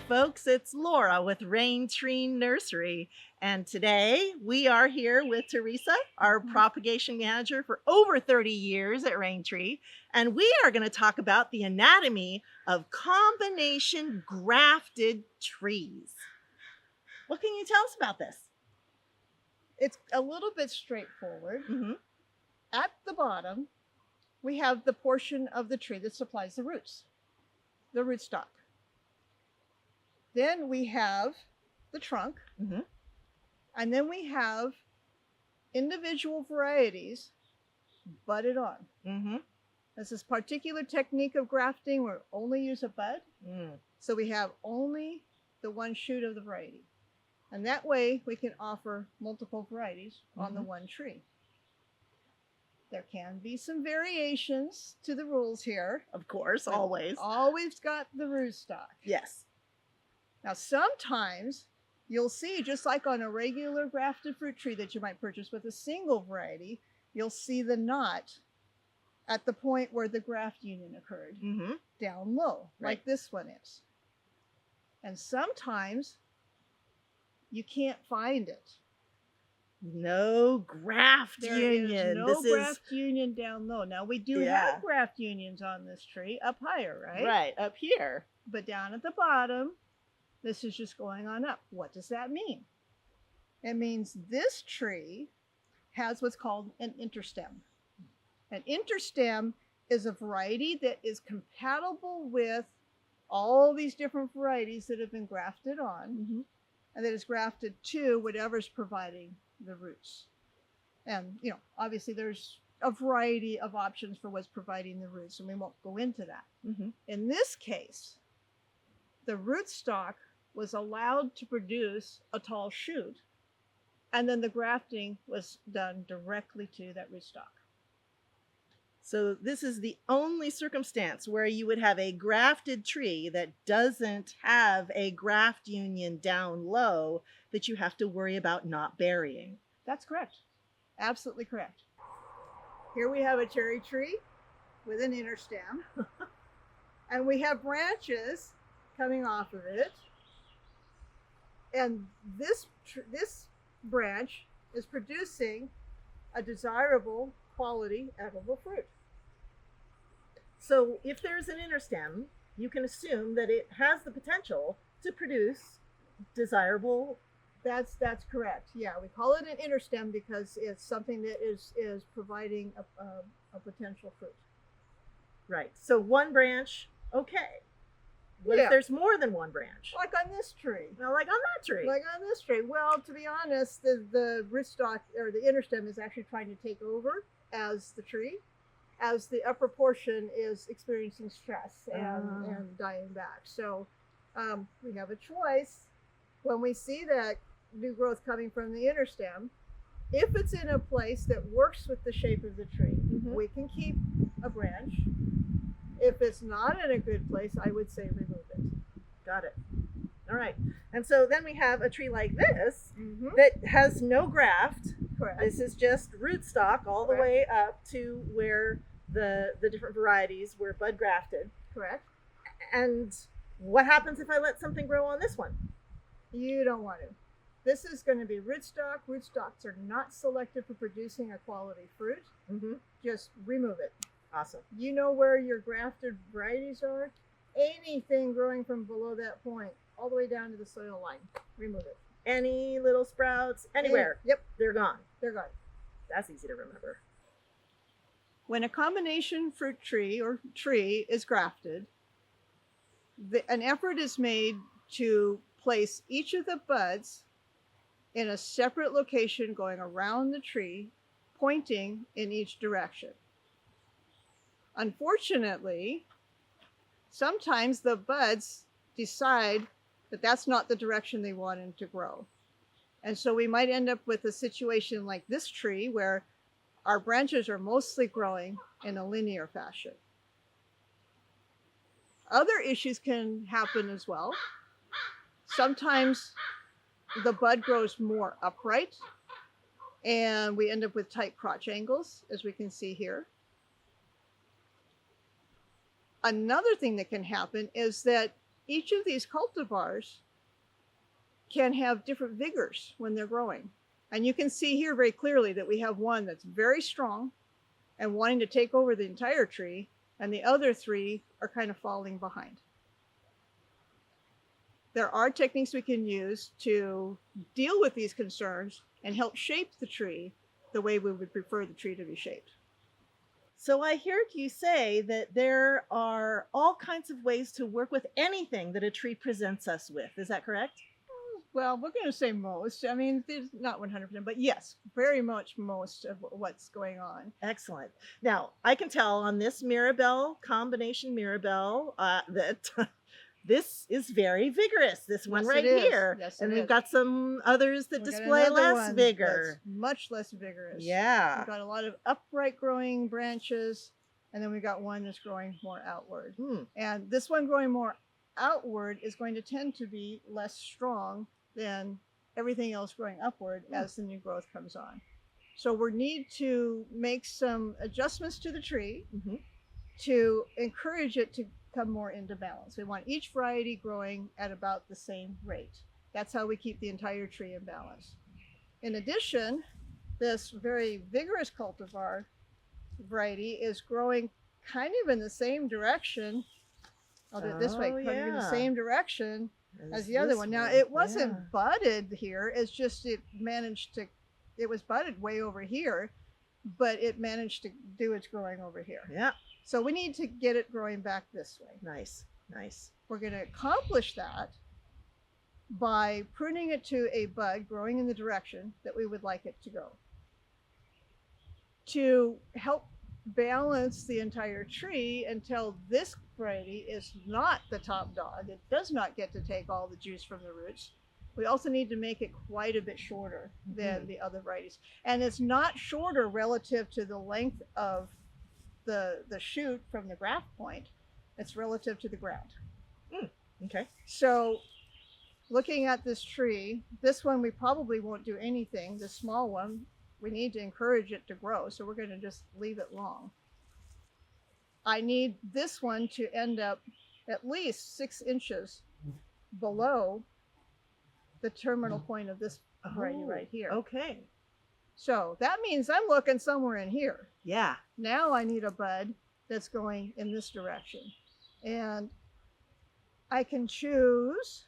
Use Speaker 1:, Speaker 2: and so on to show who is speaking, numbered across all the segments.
Speaker 1: folks, it's Laura with Rain Tree Nursery, and today we are here with Theresa, our propagation manager for over 30 years at Rain Tree, and we are going to talk about the anatomy of combination grafted trees. What can you tell us about this?
Speaker 2: It's a little bit straightforward.
Speaker 1: Mm-hmm.
Speaker 2: At the bottom, we have the portion of the tree that supplies the roots, the rootstock. Then we have the trunk,
Speaker 1: Mm-hmm.
Speaker 2: and then we have individual varieties budded on.
Speaker 1: Mm-hmm.
Speaker 2: There's this particular technique of grafting where we only use a bud, so we have only the one shoot of the variety. And that way we can offer multiple varieties on the one tree. There can be some variations to the rules here.
Speaker 1: Of course, always.
Speaker 2: Always got the rootstock.
Speaker 1: Yes.
Speaker 2: Now, sometimes you'll see, just like on a regular grafted fruit tree that you might purchase with a single variety, you'll see the knot at the point where the graft union occurred, down low, like this one is. And sometimes you can't find it.
Speaker 1: No graft union.
Speaker 2: There is no graft union down low. Now, we do have graft unions on this tree up higher, right?
Speaker 1: Right, up here.
Speaker 2: But down at the bottom, this is just going on up. What does that mean? It means this tree has what's called an interstem. An interstem is a variety that is compatible with all these different varieties that have been grafted on, and that is grafted to whatever's providing the roots. And, you know, obviously there's a variety of options for what's providing the roots, and we won't go into that. In this case, the rootstock was allowed to produce a tall shoot, and then the grafting was done directly to that rootstock.
Speaker 1: So this is the only circumstance where you would have a grafted tree that doesn't have a graft union down low that you have to worry about not burying.
Speaker 2: That's correct. Absolutely correct. Here we have a cherry tree with an interstem, and we have branches coming off of it. And this branch is producing a desirable quality edible fruit.
Speaker 1: So if there's an interstem, you can assume that it has the potential to produce desirable.
Speaker 2: That's correct. Yeah, we call it an interstem because it's something that is providing a potential fruit.
Speaker 1: Right. So one branch, okay. What if there's more than one branch?
Speaker 2: Like on this tree.
Speaker 1: Now, like on that tree.
Speaker 2: Like on this tree. Well, to be honest, the rootstock or the interstem is actually trying to take over as the tree, as the upper portion is experiencing stress and dying back. So we have a choice when we see that new growth coming from the interstem. If it's in a place that works with the shape of the tree, we can keep a branch. If it's not in a good place, I would say remove it.
Speaker 1: Got it. All right. And so then we have a tree like this that has no graft.
Speaker 2: Correct.
Speaker 1: This is just rootstock all the way up to where the different varieties were bud grafted.
Speaker 2: Correct.
Speaker 1: And what happens if I let something grow on this one?
Speaker 2: You don't want to. This is going to be rootstock. Rootstocks are not selected for producing a quality fruit. Just remove it.
Speaker 1: Awesome.
Speaker 2: You know where your grafted varieties are? Anything growing from below that point, all the way down to the soil line, remove it.
Speaker 1: Any little sprouts, anywhere.
Speaker 2: Yep.
Speaker 1: They're gone.
Speaker 2: They're gone.
Speaker 1: That's easy to remember.
Speaker 2: When a combination fruit tree or tree is grafted, an effort is made to place each of the buds in a separate location going around the tree, pointing in each direction. Unfortunately, sometimes the buds decide that that's not the direction they wanted to grow. And so we might end up with a situation like this tree where our branches are mostly growing in a linear fashion. Other issues can happen as well. Sometimes the bud grows more upright and we end up with tight crotch angles, as we can see here. Another thing that can happen is that each of these cultivars can have different vigors when they're growing. And you can see here very clearly that we have one that's very strong and wanting to take over the entire tree, and the other three are kind of falling behind. There are techniques we can use to deal with these concerns and help shape the tree the way we would prefer the tree to be shaped.
Speaker 1: So I heard you say that there are all kinds of ways to work with anything that a tree presents us with. Is that correct?
Speaker 2: Well, we're going to say most. I mean, there's not 100%, but yes, very much most of what's going on.
Speaker 1: Excellent. Now, I can tell on this Mirabelle, combination Mirabelle, that this is very vigorous, this one
Speaker 2: Yes,
Speaker 1: right
Speaker 2: it is.
Speaker 1: here.
Speaker 2: Yes, it
Speaker 1: and we've
Speaker 2: is.
Speaker 1: got some others that
Speaker 2: We got
Speaker 1: display
Speaker 2: another
Speaker 1: less
Speaker 2: one
Speaker 1: vigor.
Speaker 2: that's much less vigorous.
Speaker 1: Yeah.
Speaker 2: We've got a lot of upright growing branches, and then we got one that's growing more outward. And this one growing more outward is going to tend to be less strong than everything else growing upward as the new growth comes on. So we need to make some adjustments to the tree to encourage it to come more into balance. We want each variety growing at about the same rate. That's how we keep the entire tree in balance. In addition, this very vigorous cultivar variety is growing kind of in the same direction. I'll do it this way, kind of in the same direction as the other one. Now, it wasn't budded here. It's just it was budded way over here, but it managed to do its growing over here.
Speaker 1: Yeah.
Speaker 2: So we need to get it growing back this way.
Speaker 1: Nice, nice.
Speaker 2: We're going to accomplish that by pruning it to a bud growing in the direction that we would like it to go. To help balance the entire tree until this variety is not the top dog, it does not get to take all the juice from the roots. We also need to make it quite a bit shorter than the other varieties. And it's not shorter relative to the length of the shoot from the graft point. It's relative to the ground.
Speaker 1: Okay.
Speaker 2: So looking at this tree, this one we probably won't do anything. The small one, we need to encourage it to grow, so we're going to just leave it long. I need this one to end up at least 6 inches below the terminal point of this variety right here.
Speaker 1: Okay.
Speaker 2: So that means I'm looking somewhere in here.
Speaker 1: Yeah.
Speaker 2: Now I need a bud that's going in this direction. And I can choose.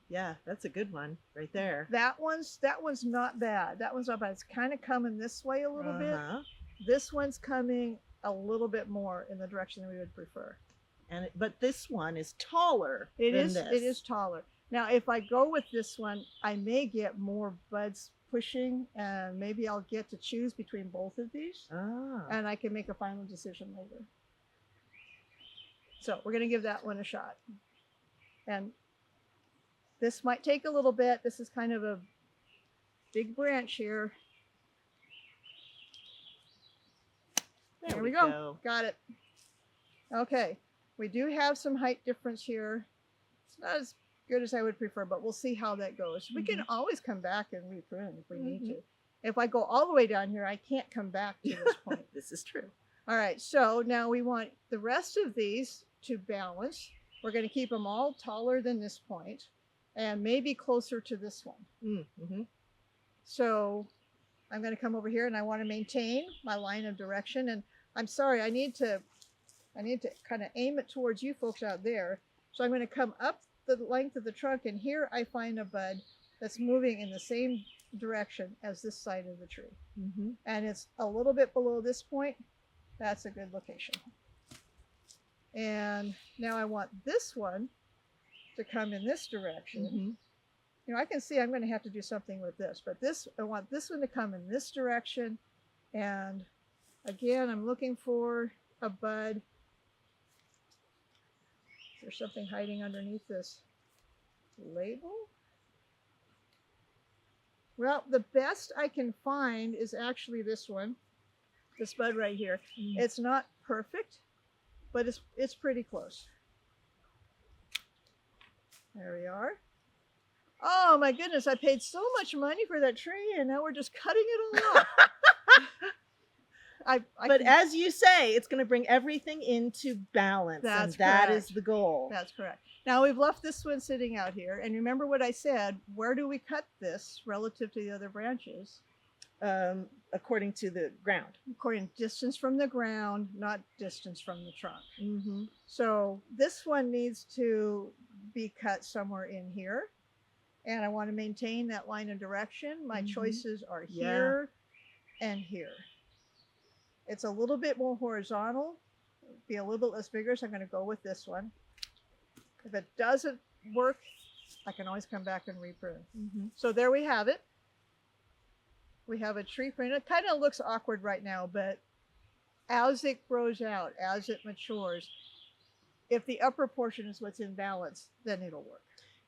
Speaker 1: Yeah, that's a good one right there.
Speaker 2: That one's not bad. That one's not bad. It's kind of coming this way a little bit. This one's coming a little bit more in the direction that we would prefer.
Speaker 1: But this one is taller.
Speaker 2: It is taller. Now, if I go with this one, I may get more buds pushing, and maybe I'll get to choose between both of these, and I can make a final decision later. So we're going to give that one a shot. And this might take a little bit. This is kind of a big branch here. There we go. Got it. Okay. We do have some height difference here. It's not as good as I would prefer, but we'll see how that goes. We can always come back and reprune if we need to. If I go all the way down here, I can't come back to this point.
Speaker 1: This is true. All
Speaker 2: right. So now we want the rest of these to balance. We're going to keep them all taller than this point and maybe closer to this one. So I'm going to come over here and I want to maintain my line of direction. And I'm sorry, I need to kind of aim it towards you folks out there. So I'm going to come up the length of the trunk, and here I find a bud that's moving in the same direction as this side of the tree. And it's a little bit below this point. That's a good location. And now I want this one to come in this direction. You know, I can see I'm going to have to do something with this, but I want this one to come in this direction. And again, I'm looking for a bud. Is there something hiding underneath this label? Well, the best I can find is actually this one, this bud right here. It's not perfect, but it's pretty close. There we are. Oh my goodness, I paid so much money for that tree and now we're just cutting it all off.
Speaker 1: But as you say, it's going to bring everything into balance.
Speaker 2: That's
Speaker 1: and that
Speaker 2: correct.
Speaker 1: is the goal.
Speaker 2: That's correct. Now we've left this one sitting out here. And remember what I said, where do we cut this relative to the other branches?
Speaker 1: According to the ground.
Speaker 2: According to distance from the ground, not distance from the trunk.
Speaker 1: Mm-hmm.
Speaker 2: So this one needs to be cut somewhere in here. And I want to maintain that line of direction. My choices are here and here. It's a little bit more horizontal, be a little bit less vigorous. I'm going to go with this one. If it doesn't work, I can always come back and reprune. So there we have it. We have a tree prune. It kind of looks awkward right now, but as it grows out, as it matures, if the upper portion is what's in balance, then it'll work.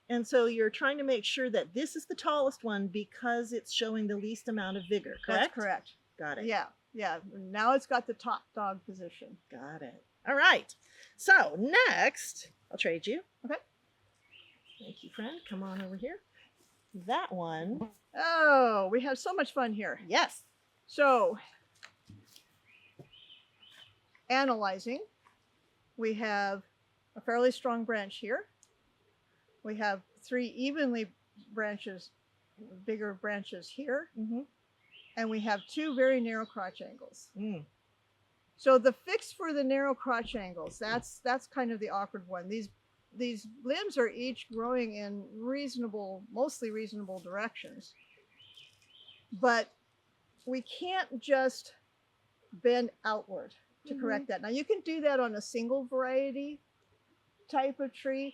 Speaker 1: And so you're trying to make sure that this is the tallest one because it's showing the least amount of vigor, correct?
Speaker 2: That's correct.
Speaker 1: Got it.
Speaker 2: Yeah, yeah. Now it's got the top dog position.
Speaker 1: Got it. All right. So next, I'll trade you.
Speaker 2: Okay.
Speaker 1: Thank you, friend. Come on over here. That one.
Speaker 2: Oh, we have so much fun here.
Speaker 1: Yes.
Speaker 2: So, analyzing, we have a fairly strong branch here. We have 3 evenly bigger branches here. And we have 2 very narrow crotch angles. So the fix for the narrow crotch angles, that's kind of the awkward one. These limbs are each growing in mostly reasonable directions. But we can't just bend outward to correct that. Now you can do that on a single variety type of tree,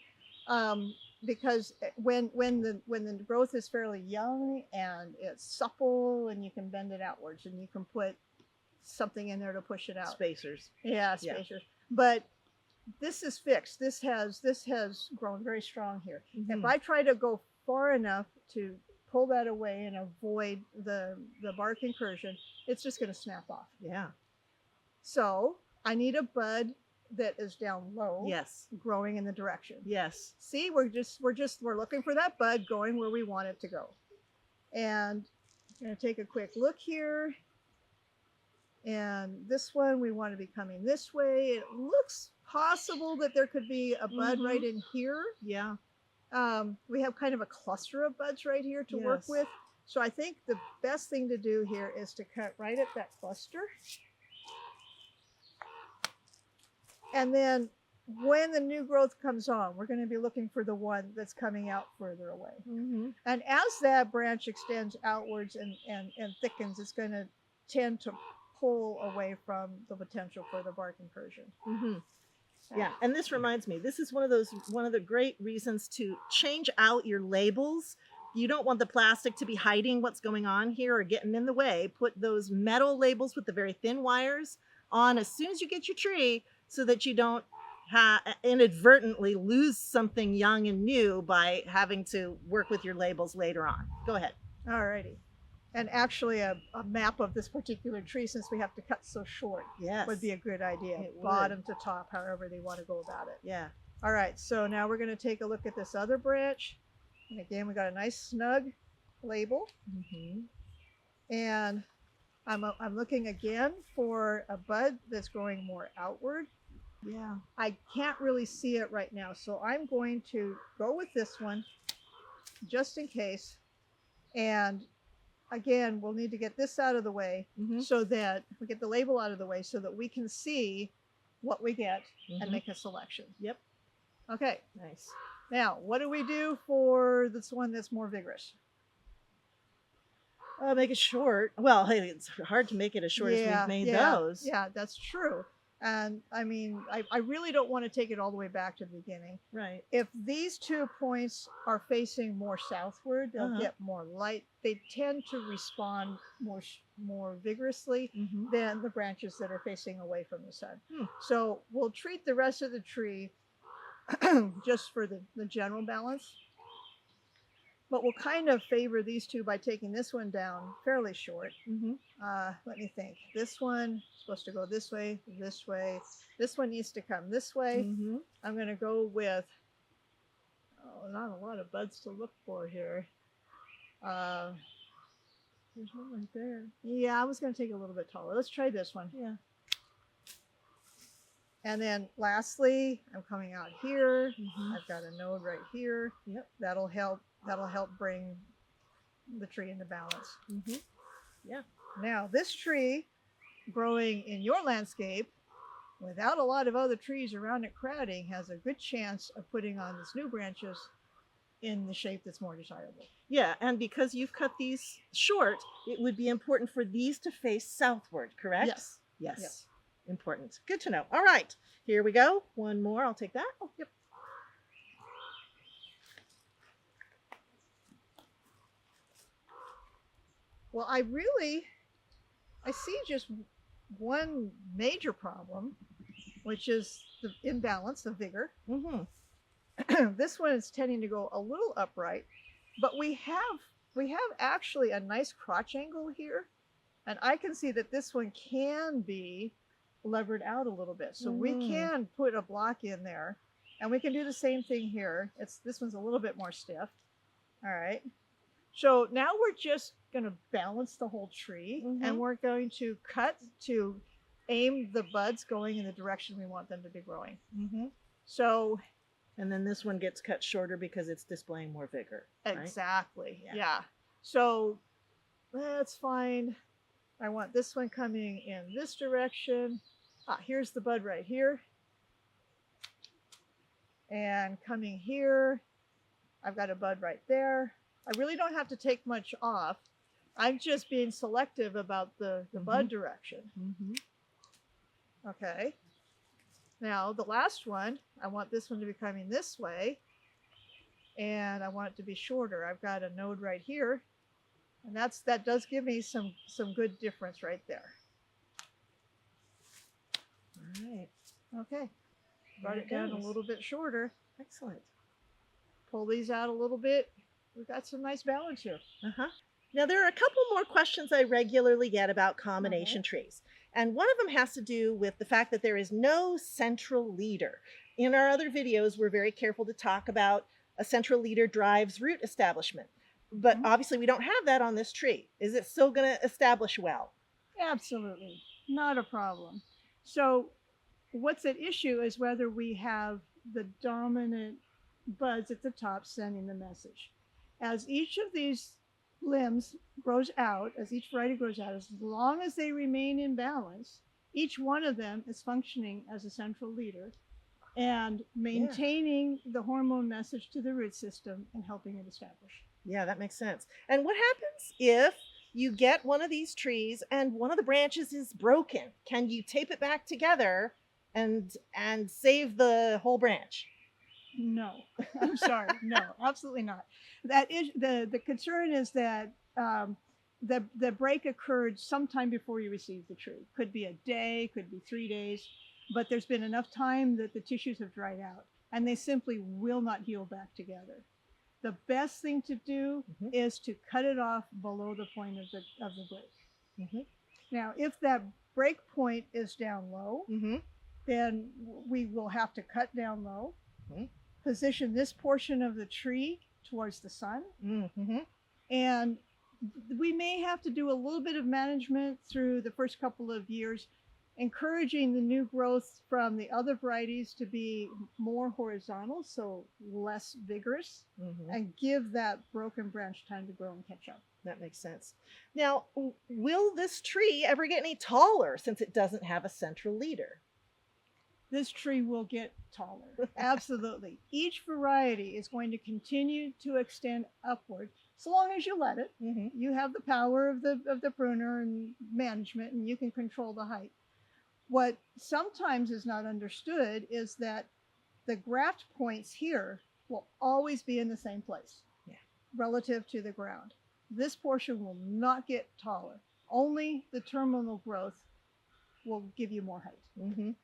Speaker 2: because when the growth is fairly young and it's supple and you can bend it outwards and you can put something in there to push it out.
Speaker 1: Spacers.
Speaker 2: Yeah, spacers. But this is fixed. This has grown very strong here. If I try to go far enough to pull that away and avoid the bark incursion, it's just going to snap off.
Speaker 1: Yeah.
Speaker 2: So I need a bud that is down low.
Speaker 1: Yes.
Speaker 2: Growing in the direction.
Speaker 1: Yes.
Speaker 2: See, we're looking for that bud going where we want it to go. And I'm going to take a quick look here. And this one, we want to be coming this way. It looks possible that there could be a bud right in here.
Speaker 1: Yeah.
Speaker 2: We have kind of a cluster of buds right here to work with. So I think the best thing to do here is to cut right at that cluster. And then when the new growth comes on, we're going to be looking for the one that's coming out further away. And as that branch extends outwards and thickens, it's going to tend to pull away from the potential for the bark incursion.
Speaker 1: Yeah, and this reminds me, this is one of the great reasons to change out your labels. You don't want the plastic to be hiding what's going on here or getting in the way. Put those metal labels with the very thin wires on as soon as you get your tree, so that you don't inadvertently lose something young and new by having to work with your labels later on. Go ahead.
Speaker 2: All righty. And actually a map of this particular tree, since we have to cut so short, would be a good idea. Bottom to top, however they want to go about it.
Speaker 1: Yeah.
Speaker 2: All right, so now we're going to take a look at this other branch. And again, we got a nice snug label. And I'm looking again for a bud that's growing more outward.
Speaker 1: Yeah.
Speaker 2: I can't really see it right now, so I'm going to go with this one just in case. And again, we'll need to get this out of the way so that we get the label out of the way so that we can see what we get and make a selection.
Speaker 1: Yep.
Speaker 2: Okay.
Speaker 1: Nice.
Speaker 2: Now, what do we do for this one that's more vigorous?
Speaker 1: Make it short. Well, hey, it's hard to make it as short as we've made those.
Speaker 2: Yeah, that's true. And I mean, I really don't want to take it all the way back to the beginning.
Speaker 1: Right.
Speaker 2: If these 2 points are facing more southward, they'll get more light. They tend to respond more vigorously than the branches that are facing away from the sun. So we'll treat the rest of the tree just for the general balance. But we'll kind of favor these 2 by taking this one down fairly short. Let me think. This one is supposed to go this way, this way. This one needs to come this way. I'm going to go with, not a lot of buds to look for here. There's one right there. Yeah, I was going to take a little bit taller. Let's try this one.
Speaker 1: Yeah.
Speaker 2: And then lastly, I'm coming out here.
Speaker 1: Mhm.
Speaker 2: I've got a node right here.
Speaker 1: Yep.
Speaker 2: That'll help bring the tree into balance.
Speaker 1: Mhm. Yeah.
Speaker 2: Now, this tree growing in your landscape without a lot of other trees around it crowding has a good chance of putting on its new branches in the shape that's more desirable.
Speaker 1: Yeah, and because you've cut these short, it would be important for these to face southward, correct?
Speaker 2: Yes.
Speaker 1: Yes.
Speaker 2: Yes.
Speaker 1: Important. Good to know. All right, here we go. One more. I'll take that. Oh, yep.
Speaker 2: Well, I see just one major problem, which is the imbalance of vigor.
Speaker 1: Mm-hmm.
Speaker 2: This one is tending to go a little upright, but we have actually a nice crotch angle here, and I can see that this one can be levered out a little bit. So we can put a block in there, and we can do the same thing here. This one's a little bit more stiff. All right. So now we're just going to balance the whole tree, and we're going to cut to aim the buds going in the direction we want them to be growing. So,
Speaker 1: and then this one gets cut shorter because it's displaying more vigor.
Speaker 2: Exactly.
Speaker 1: Right?
Speaker 2: Yeah. So that's fine. I want this one coming in this direction. Here's the bud right here. And coming here, I've got a bud right there. I really don't have to take much off. I'm just being selective about the bud direction. Okay. Now the last one, I want this one to be coming this way, and I want it to be shorter. I've got a node right here, and that does give me some good difference right there.
Speaker 1: All right.
Speaker 2: Okay. Brought it down a little bit shorter.
Speaker 1: Excellent.
Speaker 2: Pull these out a little bit. We've got some nice balance here.
Speaker 1: Now, there are a couple more questions I regularly get about combination trees. And one of them has to do with the fact that there is no central leader. In our other videos, we're very careful to talk about a central leader drives root establishment. But obviously, we don't have that on this tree. Is it still going to establish well?
Speaker 2: Absolutely. Not a problem. So what's at issue is whether we have the dominant buds at the top sending the message. As each of these limbs grows out, as each variety grows out, as long as they remain in balance, each one of them is functioning as a central leader and maintaining the hormone message to the root system and helping it establish.
Speaker 1: Yeah, that makes sense. And what happens if you get one of these trees and one of the branches is broken? Can you tape it back together and save the whole branch?
Speaker 2: No, I'm sorry. No, absolutely not. That is the concern is that the break occurred sometime before you received the tree. Could be a day, could be 3 days, but there's been enough time that the tissues have dried out and they simply will not heal back together. The best thing to do is to cut it off below the point of the break. Now, if that break point is down low, then we will have to cut down low. Position this portion of the tree towards the sun. And we may have to do a little bit of management through the first couple of years, encouraging the new growth from the other varieties to be more horizontal, so less vigorous, and give that broken branch time to grow and catch up.
Speaker 1: That makes sense. Now, will this tree ever get any taller since it doesn't have a central leader?
Speaker 2: This tree will get taller. Absolutely. Each variety is going to continue to extend upward so long as you let it. You have the power of the pruner and management, and you can control the height. What sometimes is not understood is that the graft points here will always be in the same place relative to the ground. This portion will not get taller. Only the terminal growth will give you more height.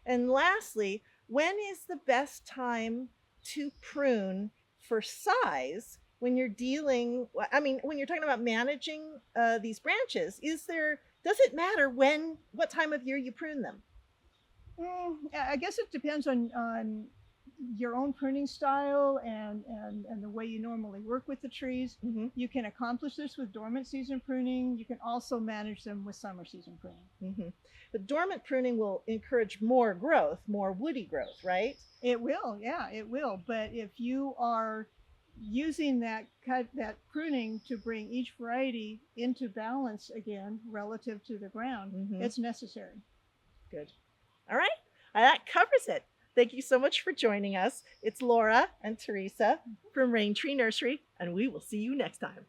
Speaker 1: And lastly, when is the best time to prune for size when you're dealing, when you're talking about managing these branches? Does it matter what time of year you prune them?
Speaker 2: I guess it depends on your own pruning style and the way you normally work with the trees,
Speaker 1: Mhm.
Speaker 2: you can accomplish this with dormant season pruning. You can also manage them with summer season pruning.
Speaker 1: Mhm. But dormant pruning will encourage more growth, more woody growth, right?
Speaker 2: It will, yeah, it will. But if you are using that pruning to bring each variety into balance again relative to the ground,
Speaker 1: Mhm.
Speaker 2: it's necessary.
Speaker 1: Good. All right. That covers it. Thank you so much for joining us. It's Laura and Theresa from Rain Tree Nursery, and we will see you next time.